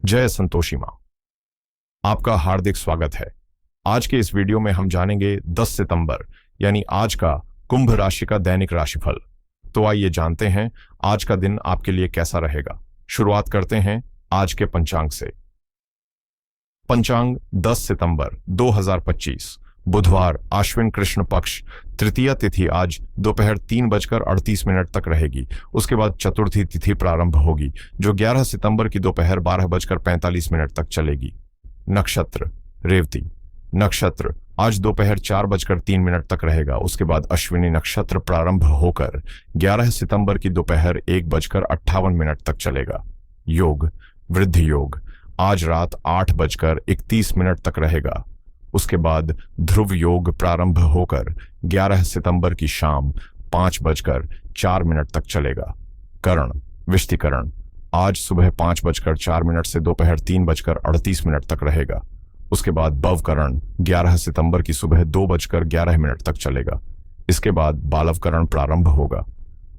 जय संतोषी मां। आपका हार्दिक स्वागत है। आज के इस वीडियो में हम जानेंगे 10 सितंबर यानी आज का कुंभ राशि का दैनिक राशिफल। तो आइए जानते हैं आज का दिन आपके लिए कैसा रहेगा। शुरुआत करते हैं आज के पंचांग से। पंचांग 10 सितंबर 2025 बुधवार, आश्विन कृष्ण पक्ष, तृतीया तिथि आज दोपहर 3:38 तक रहेगी। उसके बाद चतुर्थी तिथि प्रारंभ होगी जो 11 सितंबर की दोपहर 12:45 तक चलेगी। नक्षत्र रेवती नक्षत्र आज दोपहर 4:03 तक रहेगा। उसके बाद अश्विनी नक्षत्र प्रारंभ होकर 11 सितंबर की दोपहर 1:58 तक चलेगा। योग वृद्धि योग आज रात 8:31 तक रहेगा। उसके बाद ध्रुव योग प्रारंभ होकर 11 सितंबर की शाम 5:04 तक चलेगा। करण विष्टिकरण आज सुबह 5:04 से दोपहर 3:38 तक रहेगा। उसके बाद भवकरण 11 सितंबर की सुबह 2:11 तक चलेगा। इसके बाद बालवकरण प्रारंभ होगा।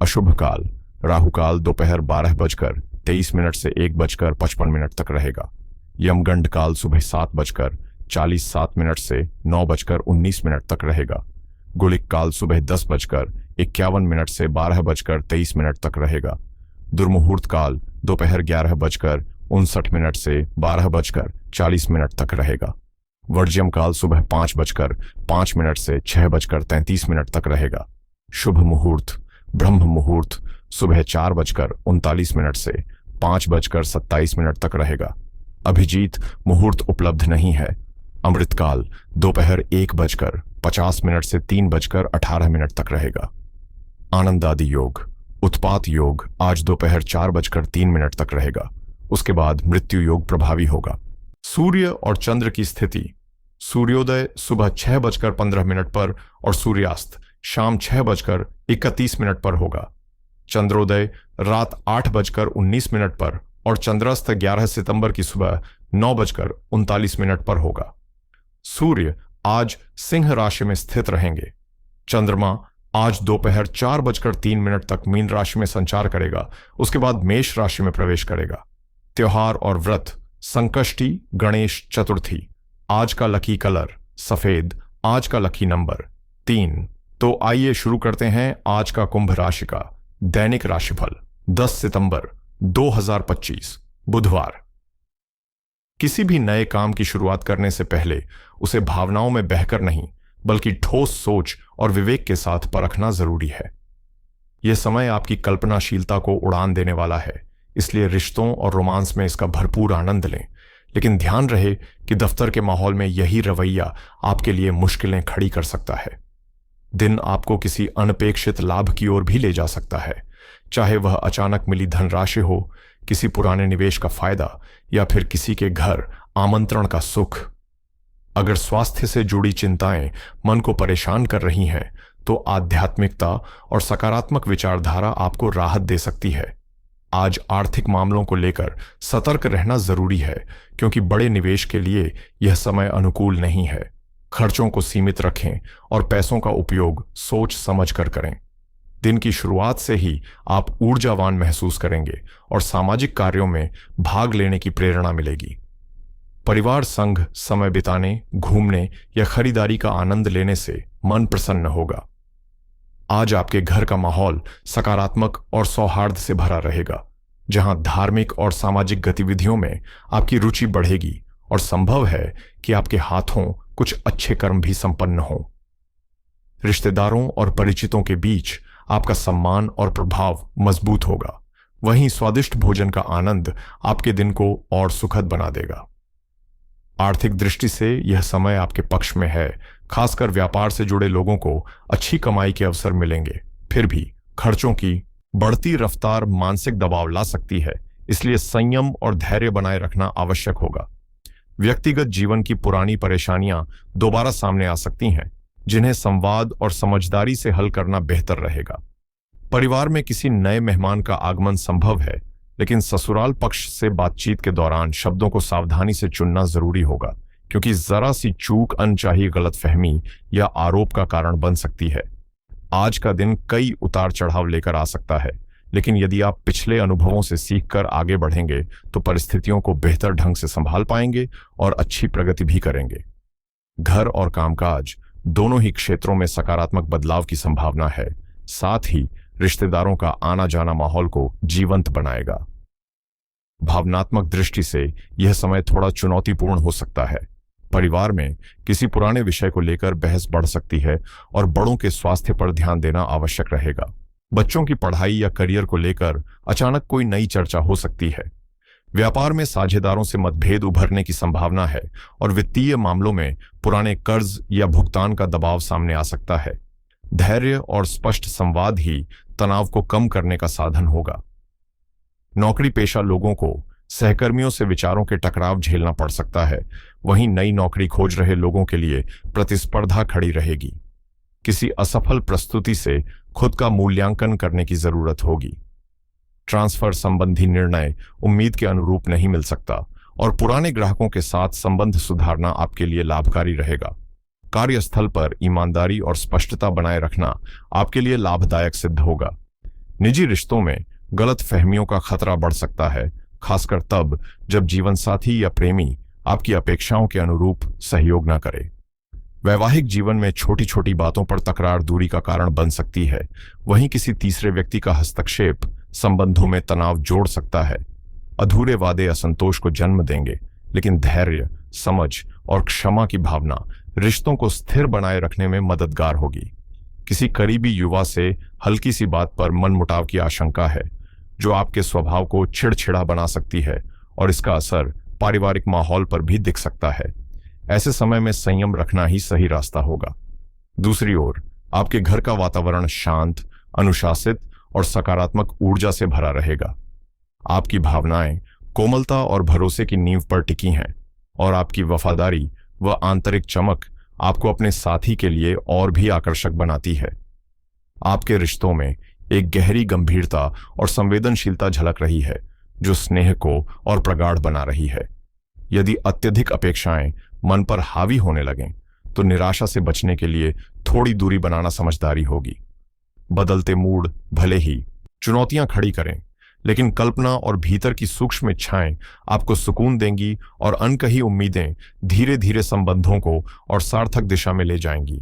अशुभ काल राहुकाल दोपहर 12:23 से 1:55 तक रहेगा। यमगंड काल सुबह 7:47 से 9:19 तक रहेगा। गुलिक काल सुबह 10:51 से 12:23 तक रहेगा। दुर्मुहूर्त काल दोपहर 11:59 से 12:40 तक रहेगा। वर्ज्यम काल सुबह 5:05 से 6:33 तक रहेगा। शुभ मुहूर्त ब्रह्म मुहूर्त सुबह 4:39 से 5:27 तक रहेगा। अभिजीत मुहूर्त उपलब्ध नहीं है। अमृतकाल दोपहर 1:50 से 3:18 तक रहेगा। आनंदादि योग उत्पात योग आज दोपहर 4:03 तक रहेगा। उसके बाद मृत्यु योग प्रभावी होगा। सूर्य और चंद्र की स्थिति। सूर्योदय सुबह 6:15 पर और सूर्यास्त शाम 6:31 पर होगा। चंद्रोदय रात 8:19 पर और चंद्रास्त 11 सितंबर की सुबह 9:39 पर होगा। सूर्य आज सिंह राशि में स्थित रहेंगे। चंद्रमा आज दोपहर 4:03 तक मीन राशि में संचार करेगा। उसके बाद मेष राशि में प्रवेश करेगा। त्योहार और व्रत संकष्टी गणेश चतुर्थी। आज का लकी कलर सफेद। आज का लकी नंबर 3। तो आइए शुरू करते हैं आज का कुंभ राशि का दैनिक राशिफल 10 सितंबर 2025 बुधवार। किसी भी नए काम की शुरुआत करने से पहले उसे भावनाओं में बहकर नहीं बल्कि ठोस सोच और विवेक के साथ परखना जरूरी है। यह समय आपकी कल्पनाशीलता को उड़ान देने वाला है, इसलिए रिश्तों और रोमांस में इसका भरपूर आनंद लें। लेकिन ध्यान रहे कि दफ्तर के माहौल में यही रवैया आपके लिए मुश्किलें खड़ी कर सकता है। दिन आपको किसी अनपेक्षित लाभ की ओर भी ले जा सकता है, चाहे वह अचानक मिली धनराशि हो, किसी पुराने निवेश का फायदा या फिर किसी के घर आमंत्रण का सुख। अगर स्वास्थ्य से जुड़ी चिंताएं मन को परेशान कर रही हैं, तो आध्यात्मिकता और सकारात्मक विचारधारा आपको राहत दे सकती है। आज आर्थिक मामलों को लेकर सतर्क रहना जरूरी है, क्योंकि बड़े निवेश के लिए यह समय अनुकूल नहीं है। खर्चों को सीमित रखें और पैसों का उपयोग सोच समझ कर करें। दिन की शुरुआत से ही आप ऊर्जावान महसूस करेंगे और सामाजिक कार्यों में भाग लेने की प्रेरणा मिलेगी। परिवार संग समय बिताने, घूमने या खरीदारी का आनंद लेने से मन प्रसन्न होगा। आज आपके घर का माहौल सकारात्मक और सौहार्द से भरा रहेगा, जहां धार्मिक और सामाजिक गतिविधियों में आपकी रुचि बढ़ेगी और संभव है कि आपके हाथों कुछ अच्छे कर्म भी संपन्न हों। रिश्तेदारों और परिचितों के बीच आपका सम्मान और प्रभाव मजबूत होगा। वहीं स्वादिष्ट भोजन का आनंद आपके दिन को और सुखद बना देगा। आर्थिक दृष्टि से यह समय आपके पक्ष में है। खासकर व्यापार से जुड़े लोगों को अच्छी कमाई के अवसर मिलेंगे। फिर भी खर्चों की बढ़ती रफ्तार मानसिक दबाव ला सकती है, इसलिए संयम और धैर्य बनाए रखना आवश्यक होगा। व्यक्तिगत जीवन की पुरानी परेशानियां दोबारा सामने आ सकती हैं, जिन्हें संवाद और समझदारी से हल करना बेहतर रहेगा। परिवार में किसी नए मेहमान का आगमन संभव है, लेकिन ससुराल पक्ष से बातचीत के दौरान शब्दों को सावधानी से चुनना जरूरी होगा, क्योंकि जरा सी चूक अनचाही गलतफहमी या आरोप का कारण बन सकती है। आज का दिन कई उतार चढ़ाव लेकर आ सकता है, लेकिन यदि आप पिछले अनुभवों से सीखकर आगे बढ़ेंगे तो परिस्थितियों को बेहतर ढंग से संभाल पाएंगे और अच्छी प्रगति भी करेंगे। घर और कामकाज दोनों ही क्षेत्रों में सकारात्मक बदलाव की संभावना है। साथ ही रिश्तेदारों का आना जाना माहौल को जीवंत बनाएगा। भावनात्मक दृष्टि से यह समय थोड़ा चुनौतीपूर्ण हो सकता है। परिवार में किसी पुराने विषय को लेकर बहस बढ़ सकती है और बड़ों के स्वास्थ्य पर ध्यान देना आवश्यक रहेगा। बच्चों की पढ़ाई या करियर को लेकर अचानक कोई नई चर्चा हो सकती है। व्यापार में साझेदारों से मतभेद उभरने की संभावना है और वित्तीय मामलों में पुराने कर्ज या भुगतान का दबाव सामने आ सकता है। धैर्य और स्पष्ट संवाद ही तनाव को कम करने का साधन होगा। नौकरी पेशा लोगों को सहकर्मियों से विचारों के टकराव झेलना पड़ सकता है। वहीं नई नौकरी खोज रहे लोगों के लिए प्रतिस्पर्धा खड़ी रहेगी। किसी असफल प्रस्तुति से खुद का मूल्यांकन करने की जरूरत होगी। ट्रांसफर संबंधी निर्णय उम्मीद के अनुरूप नहीं मिल सकता और पुराने ग्राहकों के साथ संबंध सुधारना आपके लिए लाभकारी रहेगा। कार्यस्थल पर ईमानदारी और स्पष्टता बनाए रखना आपके लिए लाभदायक सिद्ध होगा। निजी रिश्तों में गलत फहमियों का खतरा बढ़ सकता है, खासकर तब जब जीवनसाथी या प्रेमी आपकी अपेक्षाओं के अनुरूप सहयोग न करे। वैवाहिक जीवन में छोटी छोटी बातों पर तकरार दूरी का कारण बन सकती है। वहीं किसी तीसरे व्यक्ति का हस्तक्षेप संबंधों में तनाव जोड़ सकता है। अधूरे वादे असंतोष को जन्म देंगे, लेकिन धैर्य, समझ और क्षमा की भावना रिश्तों को स्थिर बनाए रखने में मददगार होगी। किसी करीबी युवा से हल्की सी बात पर मनमुटाव की आशंका है, जो आपके स्वभाव को चिड़चिड़ा बना सकती है और इसका असर पारिवारिक माहौल पर भी दिख सकता है। ऐसे समय में संयम रखना ही सही रास्ता होगा। दूसरी ओर आपके घर का वातावरण शांत, अनुशासित और सकारात्मक ऊर्जा से भरा रहेगा। आपकी भावनाएं कोमलता और भरोसे की नींव पर टिकी हैं और आपकी वफादारी व आंतरिक चमक आपको अपने साथी के लिए और भी आकर्षक बनाती है। आपके रिश्तों में एक गहरी गंभीरता और संवेदनशीलता झलक रही है, जो स्नेह को और प्रगाढ़ बना रही है। यदि अत्यधिक अपेक्षाएं मन पर हावी होने लगें तो निराशा से बचने के लिए थोड़ी दूरी बनाना समझदारी होगी। बदलते मूड भले ही चुनौतियां खड़ी करें, लेकिन कल्पना और भीतर की सूक्ष्म इच्छाएं आपको सुकून देंगी और अनकही उम्मीदें धीरे धीरे संबंधों को और सार्थक दिशा में ले जाएंगी।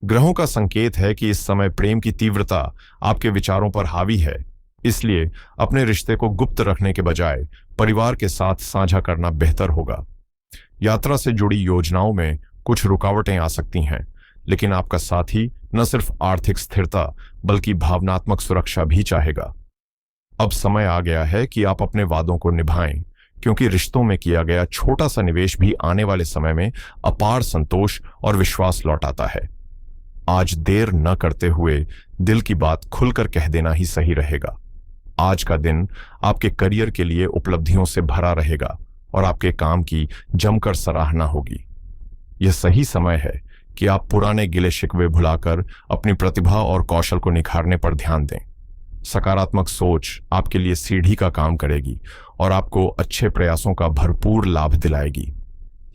ग्रहों का संकेत है कि इस समय प्रेम की तीव्रता आपके विचारों पर हावी है, इसलिए अपने रिश्ते को गुप्त रखने के बजाय परिवार के साथ साझा करना बेहतर होगा। यात्रा से जुड़ी योजनाओं में कुछ रुकावटें आ सकती हैं, लेकिन आपका साथी न सिर्फ आर्थिक स्थिरता बल्कि भावनात्मक सुरक्षा भी चाहेगा। अब समय आ गया है कि आप अपने वादों को निभाएं, क्योंकि रिश्तों में किया गया छोटा सा निवेश भी आने वाले समय में अपार संतोष और विश्वास लौटाता है। आज देर न करते हुए दिल की बात खुलकर कह देना ही सही रहेगा। आज का दिन आपके करियर के लिए उपलब्धियों से भरा रहेगा और आपके काम की जमकर सराहना होगी। यह सही समय है कि आप पुराने गिले शिकवे भुलाकर अपनी प्रतिभा और कौशल को निखारने पर ध्यान दें। सकारात्मक सोच आपके लिए सीढ़ी का काम करेगी और आपको अच्छे प्रयासों का भरपूर लाभ दिलाएगी।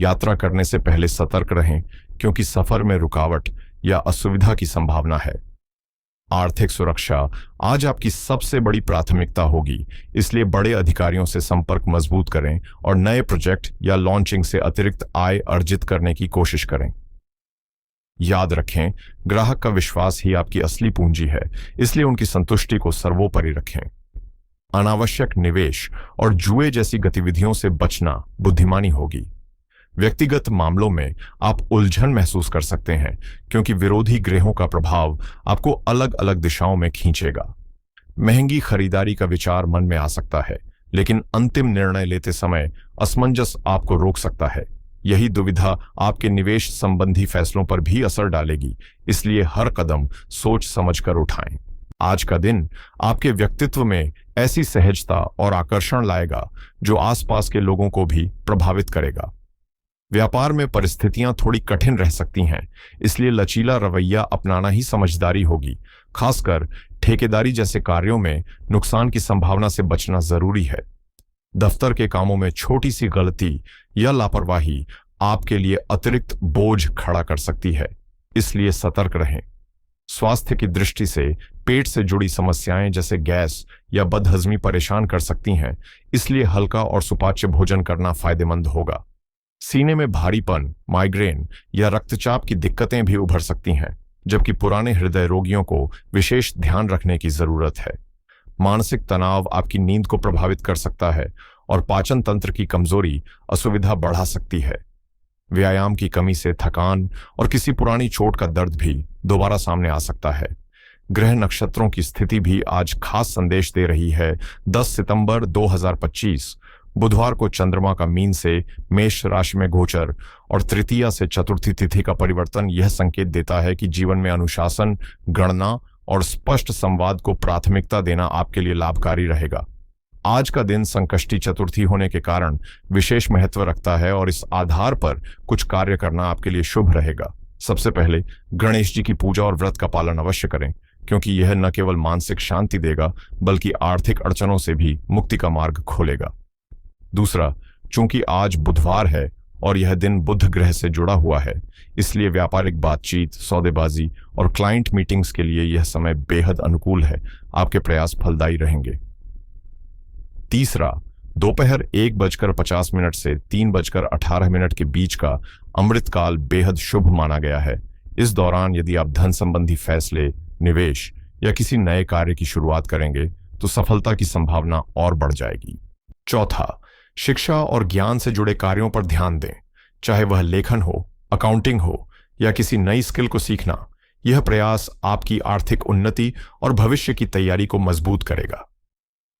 यात्रा करने से पहले सतर्क रहें, क्योंकि सफर में रुकावट या असुविधा की संभावना है। आर्थिक सुरक्षा आज आपकी सबसे बड़ी प्राथमिकता होगी, इसलिए बड़े अधिकारियों से संपर्क मजबूत करें और नए प्रोजेक्ट या लॉन्चिंग से अतिरिक्त आय अर्जित करने की कोशिश करें। याद रखें, ग्राहक का विश्वास ही आपकी असली पूंजी है, इसलिए उनकी संतुष्टि को सर्वोपरि रखें। अनावश्यक निवेश और जुए जैसी गतिविधियों से बचना बुद्धिमानी होगी। व्यक्तिगत मामलों में आप उलझन महसूस कर सकते हैं, क्योंकि विरोधी ग्रहों का प्रभाव आपको अलग अलग दिशाओं में खींचेगा। महंगी खरीदारी का विचार मन में आ सकता है, लेकिन अंतिम निर्णय लेते समय असमंजस आपको रोक सकता है। यही दुविधा आपके निवेश संबंधी फैसलों पर भी असर डालेगी, इसलिए हर कदम सोच समझकर उठाएं। आज का दिन आपके व्यक्तित्व में ऐसी सहजता और आकर्षण लाएगा जो आसपास के लोगों को भी प्रभावित करेगा। व्यापार में परिस्थितियां थोड़ी कठिन रह सकती हैं, इसलिए लचीला रवैया अपनाना ही समझदारी होगी। खासकर ठेकेदारी जैसे कार्यों में नुकसान की संभावना से बचना जरूरी है। दफ्तर के कामों में छोटी सी गलती या लापरवाही आपके लिए अतिरिक्त बोझ खड़ा कर सकती है, इसलिए सतर्क रहें। स्वास्थ्य की दृष्टि से पेट से जुड़ी समस्याएं जैसे गैस या बदहजमी परेशान कर सकती हैं, इसलिए हल्का और सुपाच्य भोजन करना फायदेमंद होगा। सीने में भारीपन, माइग्रेन या रक्तचाप की दिक्कतें भी उभर सकती हैं, जबकि पुराने हृदय रोगियों को विशेष ध्यान रखने की जरूरत है। मानसिक तनाव आपकी नींद को प्रभावित कर सकता है और पाचन तंत्र की कमजोरी असुविधा बढ़ा सकती है। व्यायाम की कमी से थकान और किसी पुरानी चोट का दर्द भी दोबारा सामने आ सकता है। ग्रह नक्षत्रों की स्थिति भी आज खास संदेश दे रही है। 10 सितंबर 2025 बुधवार को चंद्रमा का मीन से मेष राशि में गोचर और तृतीया से चतुर्थी तिथि का परिवर्तन यह संकेत देता है कि जीवन में अनुशासन, गणना और स्पष्ट संवाद को प्राथमिकता देना आपके लिए लाभकारी रहेगा। आज का दिन संकष्टी चतुर्थी होने के कारण विशेष महत्व रखता है और इस आधार पर कुछ कार्य करना आपके लिए शुभ रहेगा। सबसे पहले गणेश जी की पूजा और व्रत का पालन अवश्य करें, क्योंकि यह न केवल मानसिक शांति देगा बल्कि आर्थिक अड़चनों से भी मुक्ति का मार्ग खोलेगा। दूसरा, चूंकि आज बुधवार है और यह दिन बुध ग्रह से जुड़ा हुआ है, इसलिए व्यापारिक बातचीत, सौदेबाजी और क्लाइंट मीटिंग्स के लिए यह समय बेहद अनुकूल है। आपके प्रयास फलदायी रहेंगे। तीसरा, दोपहर 1:50 से 3:18 के बीच का अमृतकाल बेहद शुभ माना गया है। इस दौरान यदि आप धन संबंधी फैसले, निवेश या किसी नए कार्य की शुरुआत करेंगे तो सफलता की संभावना और बढ़ जाएगी। चौथा, शिक्षा और ज्ञान से जुड़े कार्यों पर ध्यान दें, चाहे वह लेखन हो, अकाउंटिंग हो या किसी नई स्किल को सीखना। यह प्रयास आपकी आर्थिक उन्नति और भविष्य की तैयारी को मजबूत करेगा।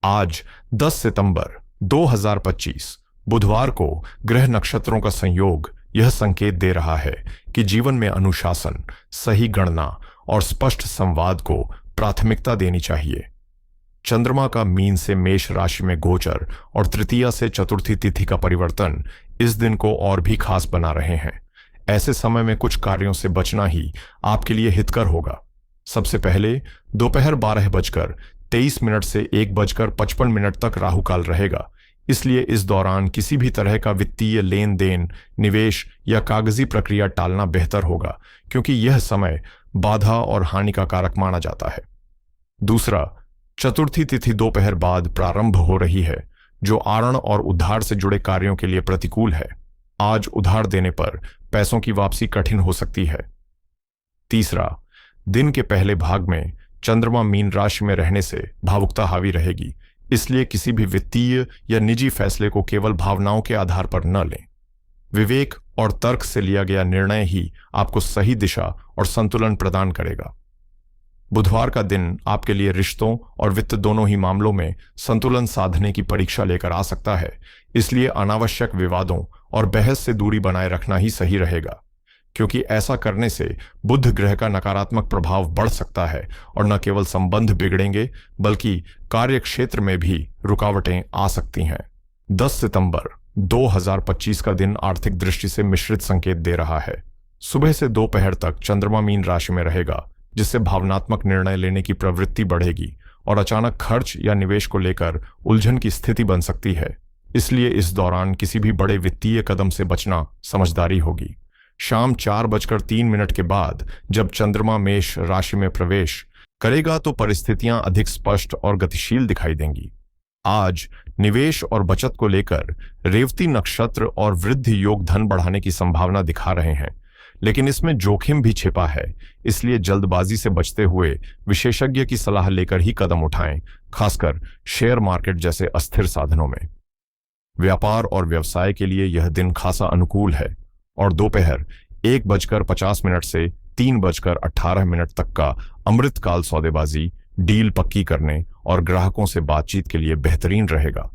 आज 10 सितंबर 2025 बुधवार को ग्रह नक्षत्रों का संयोग यह संकेत दे रहा है कि जीवन में अनुशासन, सही गणना और स्पष्ट संवाद को प्राथमिकता देनी चाहिए। चंद्रमा का मीन से मेष राशि में गोचर और तृतीया से चतुर्थी तिथि का परिवर्तन इस दिन को और भी खास बना रहे हैं। ऐसे समय में कुछ कार्यों से बचना ही आपके लिए हितकर होगा। सबसे पहले दोपहर 12:23 से 1:55 तक राहुकाल रहेगा, इसलिए इस दौरान किसी भी तरह का वित्तीय लेन देन, निवेश या कागजी प्रक्रिया टालना बेहतर होगा, क्योंकि यह समय बाधा और हानि का कारक माना जाता है। दूसरा, चतुर्थी तिथि दोपहर बाद प्रारंभ हो रही है, जो आरण और उधार से जुड़े कार्यों के लिए प्रतिकूल है। आज उधार देने पर पैसों की वापसी कठिन हो सकती है। तीसरा, दिन के पहले भाग में चंद्रमा मीन राशि में रहने से भावुकता हावी रहेगी, इसलिए किसी भी वित्तीय या निजी फैसले को केवल भावनाओं के आधार पर न लें। विवेक और तर्क से लिया गया निर्णय ही आपको सही दिशा और संतुलन प्रदान करेगा। बुधवार का दिन आपके लिए रिश्तों और वित्त दोनों ही मामलों में संतुलन साधने की परीक्षा लेकर आ सकता है, इसलिए अनावश्यक विवादों और बहस से दूरी बनाए रखना ही सही रहेगा, क्योंकि ऐसा करने से बुध ग्रह का नकारात्मक प्रभाव बढ़ सकता है और न केवल संबंध बिगड़ेंगे बल्कि कार्य क्षेत्र में भी रुकावटें आ सकती हैं। 10 सितंबर 2025 का दिन आर्थिक दृष्टि से मिश्रित संकेत दे रहा है। सुबह से दोपहर तक चंद्रमा मीन राशि में रहेगा, जिससे भावनात्मक निर्णय लेने की प्रवृत्ति बढ़ेगी और अचानक खर्च या निवेश को लेकर उलझन की स्थिति बन सकती है। इसलिए इस दौरान किसी भी बड़े वित्तीय कदम से बचना समझदारी होगी। शाम 4:03 के बाद जब चंद्रमा मेष राशि में प्रवेश करेगा तो परिस्थितियां अधिक स्पष्ट और गतिशील दिखाई देंगी। आज निवेश और बचत को लेकर रेवती नक्षत्र और वृद्धि योग धन बढ़ाने की संभावना दिखा रहे हैं, लेकिन इसमें जोखिम भी छिपा है, इसलिए जल्दबाजी से बचते हुए विशेषज्ञ की सलाह लेकर ही कदम उठाएं, खासकर शेयर मार्केट जैसे अस्थिर साधनों में। व्यापार और व्यवसाय के लिए यह दिन खासा अनुकूल है और दोपहर 1:50 से 3:18 तक का अमृतकाल सौदेबाजी, डील पक्की करने और ग्राहकों से बातचीत के लिए बेहतरीन रहेगा।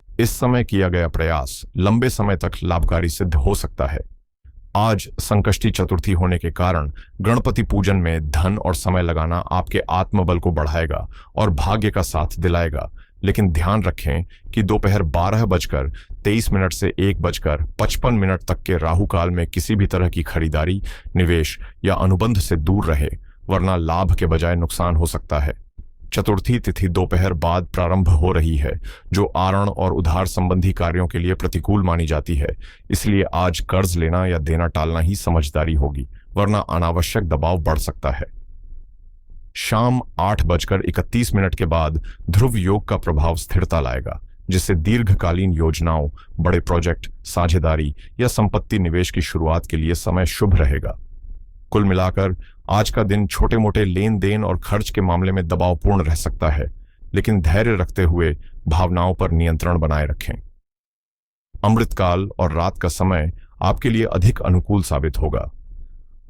इस समय किया गया प्रयास लंबे समय तक लाभकारी सिद्ध हो सकता है। आज संकष्टी चतुर्थी होने के कारण गणपति पूजन में धन और समय लगाना आपके आत्मबल को बढ़ाएगा और भाग्य का साथ दिलाएगा, लेकिन ध्यान रखें कि दोपहर 12:23 से 1:55 तक के राहु काल में किसी भी तरह की खरीदारी, निवेश या अनुबंध से दूर रहे, वरना लाभ के बजाय नुकसान हो सकता है। चतुर्थी तिथि दोपहर बाद प्रारंभ हो रही है, जो आरण और उधार संबंधी कार्यों के लिए प्रतिकूल मानी जाती है, इसलिए आज कर्ज लेना या देना टालना ही समझदारी होगी, वरना अनावश्यक दबाव बढ़ सकता है। शाम 8:31 के बाद ध्रुव योग का प्रभाव स्थिरता लाएगा, जिससे दीर्घकालीन योजनाओं, बड़े प्रोजेक्ट, साझेदारी या संपत्ति निवेश की शुरुआत के लिए समय शुभ रहेगा। कुल मिलाकर आज का दिन छोटे मोटे लेन देन और खर्च के मामले में दबावपूर्ण रह सकता है, लेकिन धैर्य रखते हुए भावनाओं पर नियंत्रण बनाए रखें। अमृतकाल और रात का समय आपके लिए अधिक अनुकूल साबित होगा।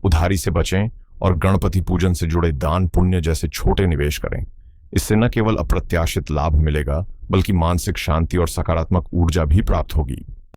उधारी से बचें और गणपति पूजन से जुड़े दान पुण्य जैसे छोटे निवेश करें। इससे न केवल अप्रत्याशित लाभ मिलेगा, बल्कि मानसिक शांति और सकारात्मक ऊर्जा भी प्राप्त होगी।